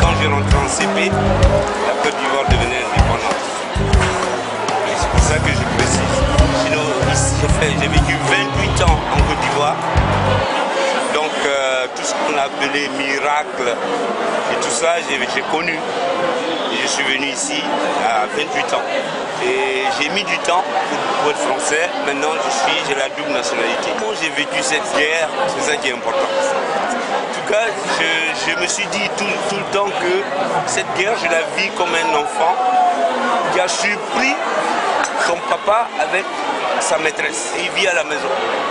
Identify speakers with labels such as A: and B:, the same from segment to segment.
A: quand je rentrais en CP, la Côte d'Ivoire devenait indépendante. C'est pour ça que je précise. Sinon, j'ai vécu 28 ans en Côte d'Ivoire. Donc, tout ce qu'on appelait miracle et tout ça, j'ai connu. Et je suis venu ici à 28 ans. Et j'ai mis du temps pour être français. Maintenant, j'ai la double nationalité. Comment j'ai vécu cette guerre, c'est ça qui est important. En tout cas, je me suis dit tout le temps que cette guerre, je la vis comme un enfant qui a surpris son papa avec sa maîtresse. Et il vit à la maison.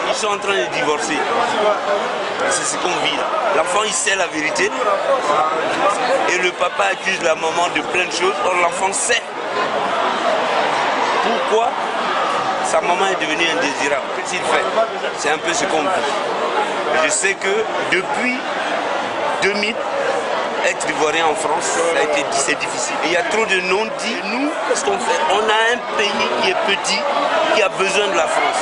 A: Ils sont en train de divorcer. C'est ce qu'on vit là. L'enfant, il sait la vérité. Et le papa accuse la maman de plein de choses. Or, l'enfant sait pourquoi sa maman est devenue indésirable. Qu'est-ce qu'il fait? C'est un peu ce qu'on vit. Je sais que depuis 2000, être ivoirien en France, c'est difficile. Et il y a trop de non-dits. Nous, qu'est-ce qu'on fait? On a un pays qui est petit, qui a besoin de la France.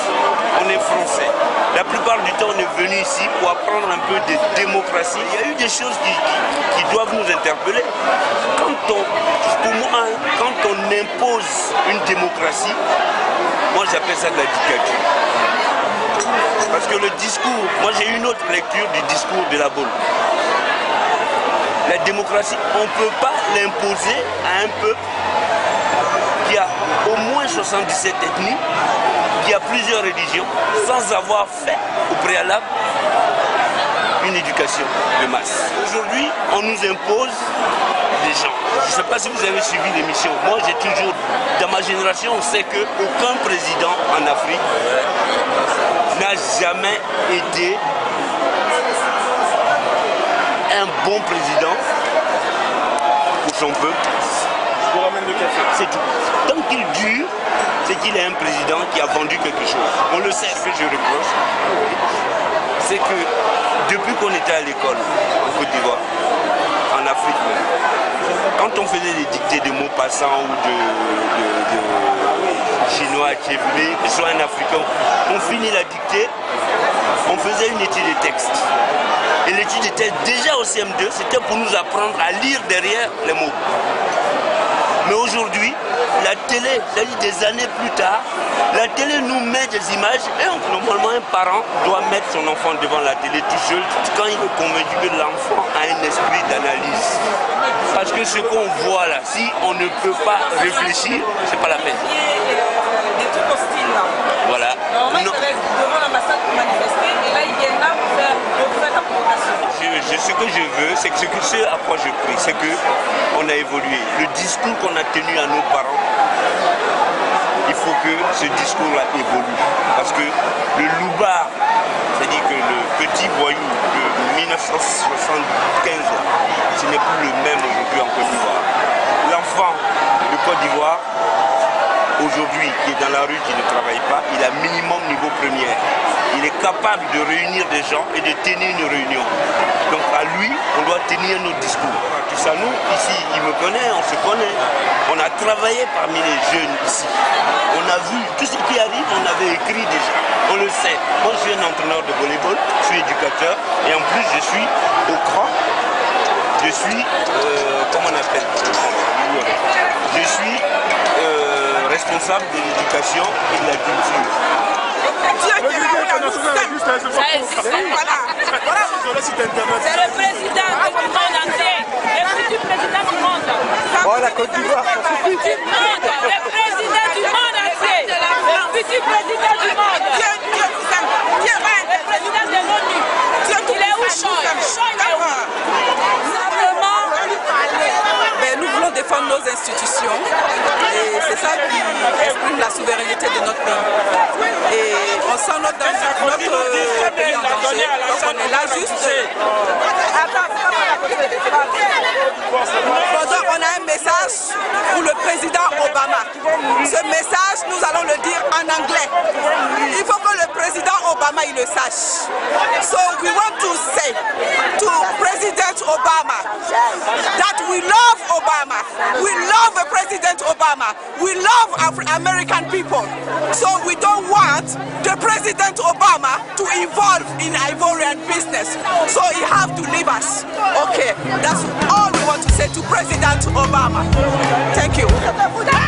A: On est français. La plupart du temps, on est venu ici pour apprendre un peu de démocratie. Il y a eu des choses qui doivent nous interpeller. Pour moi, quand on impose une démocratie, moi j'appelle ça de la dictature. Parce que le discours, moi j'ai une autre lecture du discours de la Baule. La démocratie, on ne peut pas l'imposer à un peuple qui a au moins 77 ethnies, qui a plusieurs religions, sans avoir fait au préalable une éducation de masse. Aujourd'hui, on nous impose des gens. Je ne sais pas si vous avez suivi l'émission. Moi, j'ai toujours, dans ma génération, on sait qu'aucun président en Afrique n'a jamais été un bon président pour son peuple.
B: Je vous ramène le café.
A: C'est tout. Tant qu'il dure, c'est qu'il est un président qui a vendu quelque chose. On le sait, ce que je reproche, c'est que depuis qu'on était à l'école en Côte d'Ivoire, en Afrique même, quand on faisait des dictées de Maupassant ou de chinois, Tchéblé, soit un Africain, on finit la dictée, on faisait une étude de texte. Et l'étude était déjà au CM2, c'était pour nous apprendre à lire derrière les mots. Mais aujourd'hui, la télé, c'est-à-dire des années plus tard, la télé nous met des images et normalement un parent doit mettre son enfant devant la télé tout seul quand il est convaincu que l'enfant a un esprit d'analyse. Parce que ce qu'on voit là, si on ne peut pas réfléchir, c'est pas la peine.
C: Des trucs hostiles là.
A: Voilà.
C: Normalement, il serait devant l'ambassade pour manifester et là, il vient là pour faire la provocation.
A: Ce que je veux, c'est que ce à quoi je prie, c'est qu'on a évolué. Le discours qu'on a tenu à nos parents, il faut que ce discours-là évolue. Parce que le loupard, c'est-à-dire que le petit voyou de 1975, ce n'est plus le même aujourd'hui en Côte d'Ivoire. L'enfant de Côte d'Ivoire, aujourd'hui, qui est dans la rue, qui ne travaille pas, il a minimum niveau première. Il est capable de réunir des gens et de tenir une réunion. Donc à lui, on doit tenir nos discours. Tout ça, nous, ici, il me connaît, on se connaît. On a travaillé parmi les jeunes ici. On a vu tout ce qui arrive, on avait écrit déjà. On le sait. Moi, je suis un entraîneur de volleyball, je suis éducateur et en plus, je suis au CRAN. Je suis, comment on appelle? Je suis responsable de l'éducation et de la culture.
C: C'est le président du monde entier, le futur président du monde.
B: Oh, la Côte d'Ivoire,
C: Le président du monde entier, le futur président du monde. Le président de l'ONU. Il est où Choy?
D: Nous voulons défendre nos institutions et c'est ça qui exprime la souveraineté de notre pays. Et on sent notre pays en danger, donc on est là juste. On a un message pour le président Obama. Ce message, nous allons le dire en anglais. Il faut que le président Obama il le sache. So we want to say to President Obama that we love Obama. We love President Obama. We love American people. So we don't want the President Obama to involve in Ivorian business. So he have to leave us. Okay, that's all. we want to say to President Obama. Thank you.